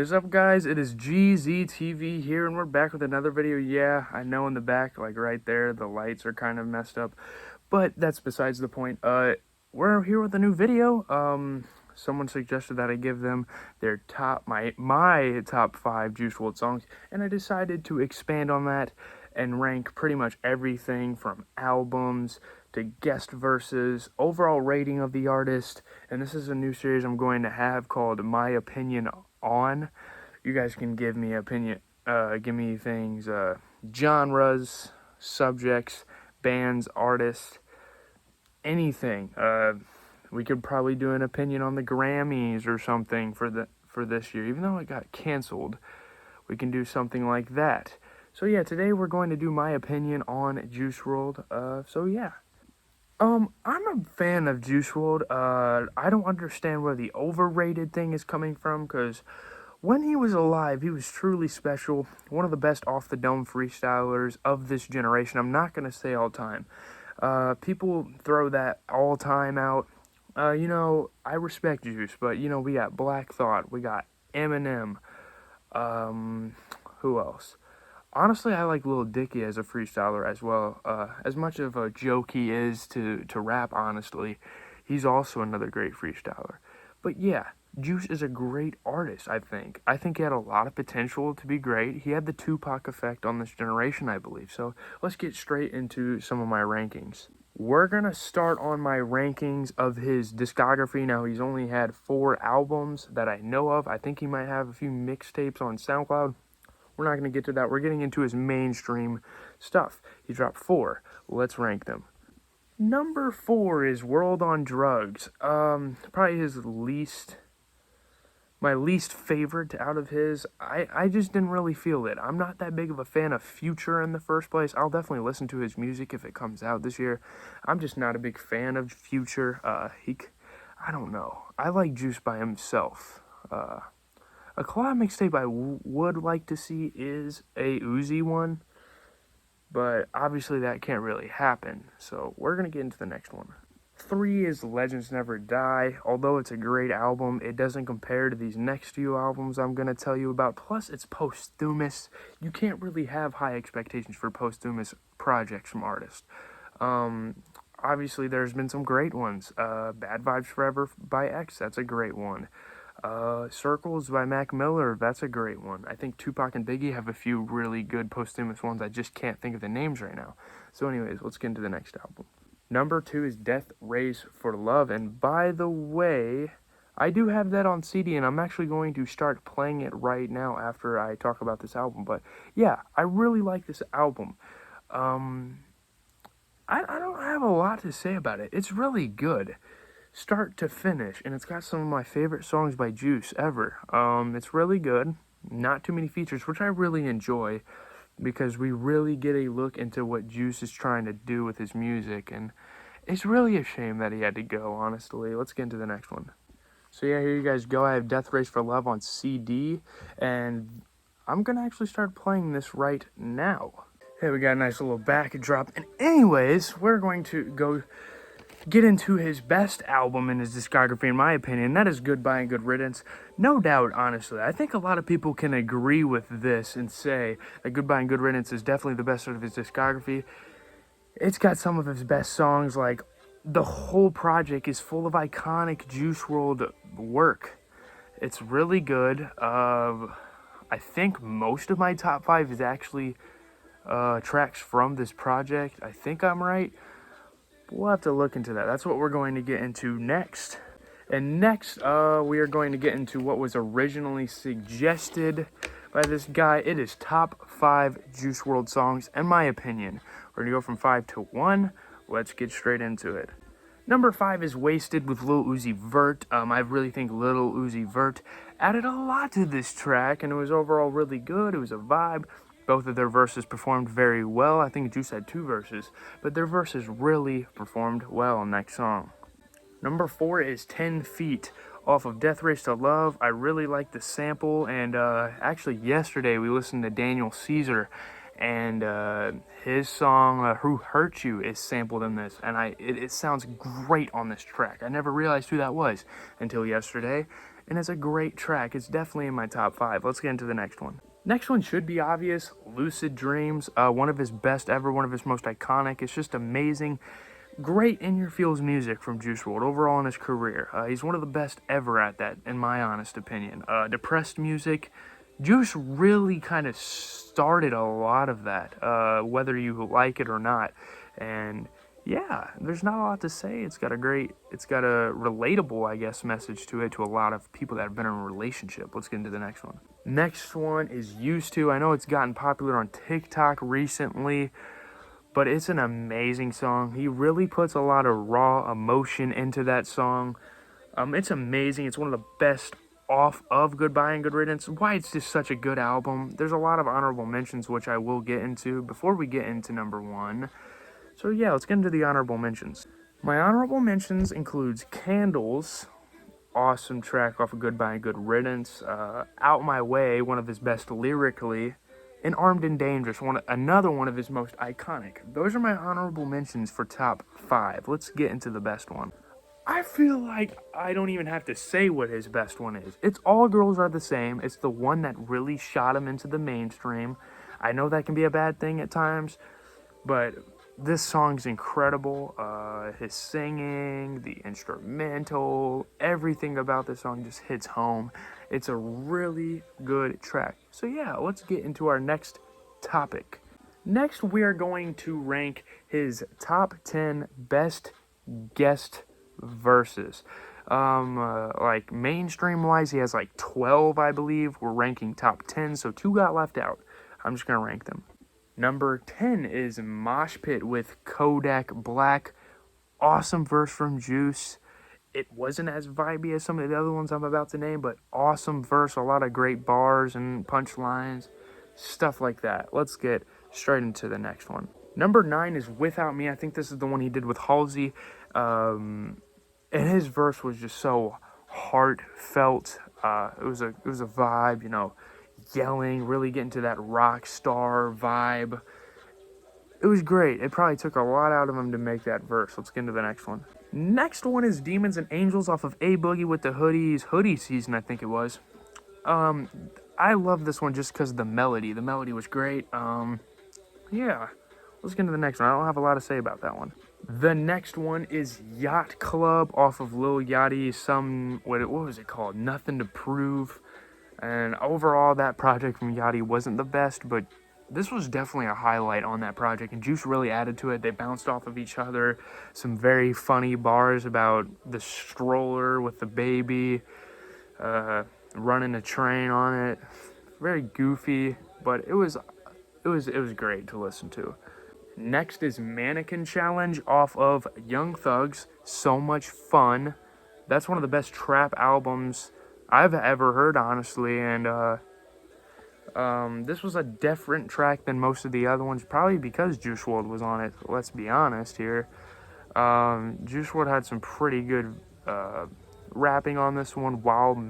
is up, guys? It is GZTV here, and we're back with another video. Yeah, I know in the back, like right there, the lights are kind of messed up, but that's besides the point. We're here with a new video. Someone suggested that I give them their my top 5 Juice WRLD songs, and I decided to expand on that and rank pretty much everything from albums to guest verses, overall rating of the artist, and this is a new series I'm going to have called My Opinion On. You guys can give me give me things, genres, subjects, bands, artists, anything. We could probably do an opinion on the Grammys or something for this year, even though it got canceled. We can do something like that. So yeah, today we're going to do my opinion on Juice WRLD. So yeah. I'm a fan of Juice WRLD. I don't understand where the overrated thing is coming from, because when he was alive, he was truly special. One of the best off-the-dome freestylers of this generation. I'm not going to say all time. People throw that all time out. I respect Juice, but, we got Black Thought. We got Eminem. Who else? Honestly, I like Lil Dicky as a freestyler as well. As much of a joke he is to rap, honestly, he's also another great freestyler. But yeah, Juice is a great artist, I think. I think he had a lot of potential to be great. He had the Tupac effect on this generation, I believe. So let's get straight into some of my rankings. We're going to start on my rankings of his discography. Now, he's only had 4 albums that I know of. I think he might have a few mixtapes on SoundCloud. We're not going to get to that. We're getting into his mainstream stuff. He dropped 4. Let's rank them. Number 4 is World on Drugs. Probably my least favorite out of his. I just didn't really feel it. I'm not that big of a fan of Future in the first place. I'll definitely listen to his music if it comes out this year. I'm just not a big fan of Future. I don't know. I like Juice by himself. A collab mixtape I would like to see is a Uzi one, but obviously that can't really happen, so we're going to get into the next one. 3 is Legends Never Die. Although it's a great album, it doesn't compare to these next few albums I'm going to tell you about, plus it's posthumous. You can't really have high expectations for posthumous projects from artists. Obviously there's been some great ones. Bad Vibes Forever by X, that's a great one. Circles by Mac Miller, that's a great one. I think Tupac and Biggie have a few really good posthumous ones. I just can't think of the names right now. So anyways, let's get into the next album. Number 2 is Death Race for Love, and by the way, I do have that on CD, and I'm actually going to start playing it right now after I talk about this album. But yeah, I really like this album. I don't have a lot to say about it. It's really good, start to finish, and it's got some of my favorite songs by Juice ever. It's really good. Not too many features, which I really enjoy, because we really get a look into what Juice is trying to do with his music, and it's really a shame that he had to go, honestly. Let's get into the next one. So yeah, here you guys go. I have Death Race for Love on CD, and I'm gonna actually start playing this right now. Hey, we got a nice little backdrop, and anyways, we're going to go get into his best album in his discography, in my opinion. That is Goodbye and Good Riddance. No doubt, honestly. I think a lot of people can agree with this and say that Goodbye and Good Riddance is definitely the best of his discography. It's got some of his best songs. Like, the whole project is full of iconic Juice WRLD work. It's really good. I think most of my top 5 is actually tracks from this project. I think I'm right. We'll have to look into that. That's what we're going to get into next. And next, we are going to get into what was originally suggested by this guy. It is top 5 Juice WRLD songs, in my opinion. We're going to go from 5 to 1. Let's get straight into it. Number 5 is Wasted with Lil Uzi Vert. I really think Lil Uzi Vert added a lot to this track, and it was overall really good. It was a vibe. Both of their verses performed very well. I think Juice had 2 verses, but their verses really performed well on that song. Number 4 is 10 Feet off of Death Race to Love. I really like the sample, and actually yesterday we listened to Daniel Caesar, and his song Who Hurt You is sampled in this, and it sounds great on this track. I never realized who that was until yesterday, and it's a great track. It's definitely in my top 5. Let's get into the next one. Next one should be obvious, Lucid Dreams, one of his best ever, one of his most iconic. It's just amazing. Great in-your-feels music from Juice WRLD overall in his career. He's one of the best ever at that, in my honest opinion. Depressed music. Juice really kind of started a lot of that, whether you like it or not. And yeah, there's not a lot to say. It's got a relatable, I guess, message to it to a lot of people that have been in a relationship. Let's get into the next one. Next one is Used To. I know it's gotten popular on TikTok recently, but it's an amazing song. He really puts a lot of raw emotion into that song. It's amazing. It's one of the best off of Goodbye and Good Riddance. Why it's just such a good album. There's a lot of honorable mentions, which I will get into before we get into number 1. So yeah, let's get into the honorable mentions. My honorable mentions includes Candles, awesome track off of Goodbye and Good Riddance. Out My Way, one of his best lyrically. And Armed and Dangerous, another one of his most iconic. Those are my honorable mentions for top 5. Let's get into the best one. I feel like I don't even have to say what his best one is. It's All Girls Are the Same. It's the one that really shot him into the mainstream. I know that can be a bad thing at times, but this song's incredible. His singing, the instrumental, everything about this song just hits home. It's a really good track. So yeah, let's get into our next topic. Next, we are going to rank his top 10 best guest verses. Like mainstream wise, he has like 12, I believe. We're ranking top 10, so 2 got left out. I'm just gonna rank them. Number 10 is Mosh Pit with Kodak Black. Awesome verse from Juice. It wasn't as vibey as some of the other ones I'm about to name, but awesome verse, a lot of great bars and punchlines, stuff like that. Let's get straight into the next one. Number 9 is Without Me. I think this is the one he did with Halsey. And his verse was just so heartfelt. It was a vibe, you know, yelling, really getting to that rock star vibe. It was great. It probably took a lot out of him to make that verse. Let's get into the next one. Next one is Demons and Angels off of A Boogie with the Hoodies. Hoodie Season, I think it was. I love this one just because of the melody. The melody was great. Yeah. Let's get into the next one. I don't have a lot to say about that one. The next one is Yacht Club off of Lil Yachty. What was it called? Nothing to Prove. And overall, that project from Yachty wasn't the best, but this was definitely a highlight on that project, and Juice really added to it. They bounced off of each other. Some very funny bars about the stroller with the baby, running a train on it. Very goofy, but it was great to listen to. Next is Mannequin Challenge off of Young Thug's So Much Fun. That's one of the best trap albums I've ever heard, honestly, and this was a different track than most of the other ones, probably because Juice WRLD was on it. Let's be honest here. Juice WRLD had some pretty good rapping on this one while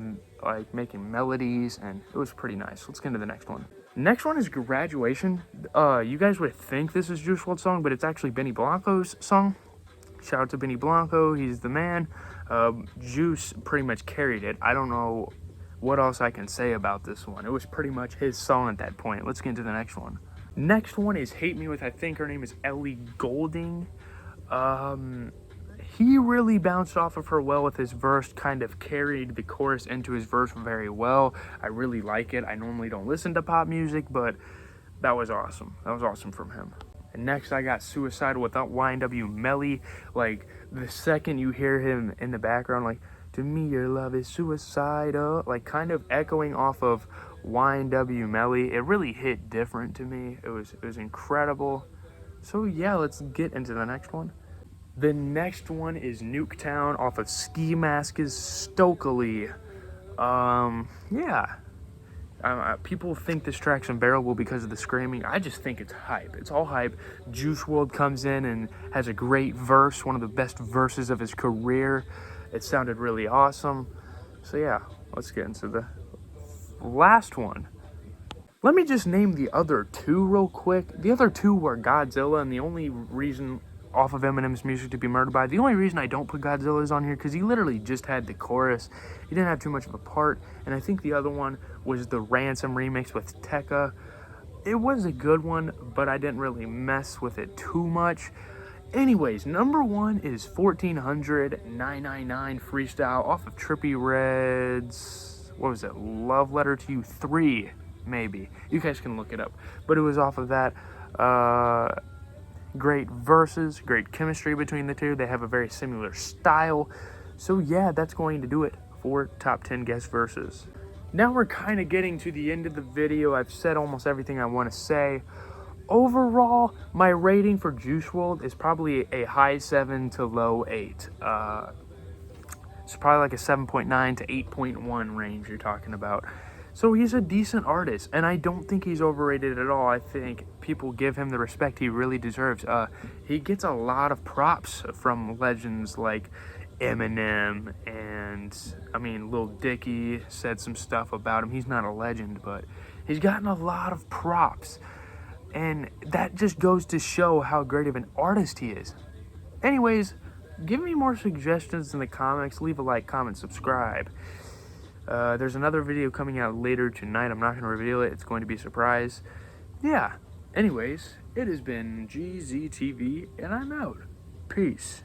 like making melodies, and it was pretty nice. Let's get into the next one. Next one is Graduation. You guys would think this is Juice WRLD's song, but it's actually Benny Blanco's song. Shout out to Benny Blanco, he's the man. Juice pretty much carried it. I don't know what else I can say about this one. It was pretty much his song at that point. Let's get into the next one. Next one is Hate Me with, I think her name is Ellie Goulding. He really bounced off of her well with his verse, kind of carried the chorus into his verse very well. I really like it. I normally don't listen to pop music, but that was awesome. That was awesome from him. And next I got Suicidal without YNW Melly. Like, the second you hear him in the background, like, to me your love is suicidal, like kind of echoing off of YNW Melly. It really hit different to me. It was incredible. So yeah, let's get into the next one. The next one is Nuketown off of Ski Mask's Stokely. Yeah. People think this track's unbearable because of the screaming. I just think it's hype. It's all hype. Juice WRLD comes in and has a great verse, one of the best verses of his career. It sounded really awesome. So yeah, let's get into the last one. Let me just name the other 2 real quick. The other 2 were Godzilla, and the only reason off of Eminem's music to be murdered by. The only reason I don't put Godzilla's on here, because he literally just had the chorus. He didn't have too much of a part, and I think the other one was the Ransom remix with Tekka. It was a good one, but I didn't really mess with it too much. Anyways, number 1 is 1400 999 Freestyle off of Trippie Redd's, what was it, Love Letter to You 3, maybe. You guys can look it up. But it was off of that. Great verses, great chemistry between the two. They have a very similar style. So yeah, that's going to do it for top 10 guest verses. Now we're kind of getting to the end of the video. I've said almost everything I want to say. Overall, my rating for Juice WRLD is probably a high 7 to low 8. It's probably like a 7.9 to 8.1 range you're talking about. So he's a decent artist, and I don't think he's overrated at all. I think people give him the respect he really deserves. He gets a lot of props from legends like Eminem, and I mean, Lil Dicky said some stuff about him. He's not a legend, but he's gotten a lot of props. And that just goes to show how great of an artist he is. Anyways, give me more suggestions in the comments. Leave a like, comment, subscribe. There's another video coming out later tonight. I'm not going to reveal it. It's going to be a surprise. Yeah. Anyways, it has been GZTV, and I'm out. Peace.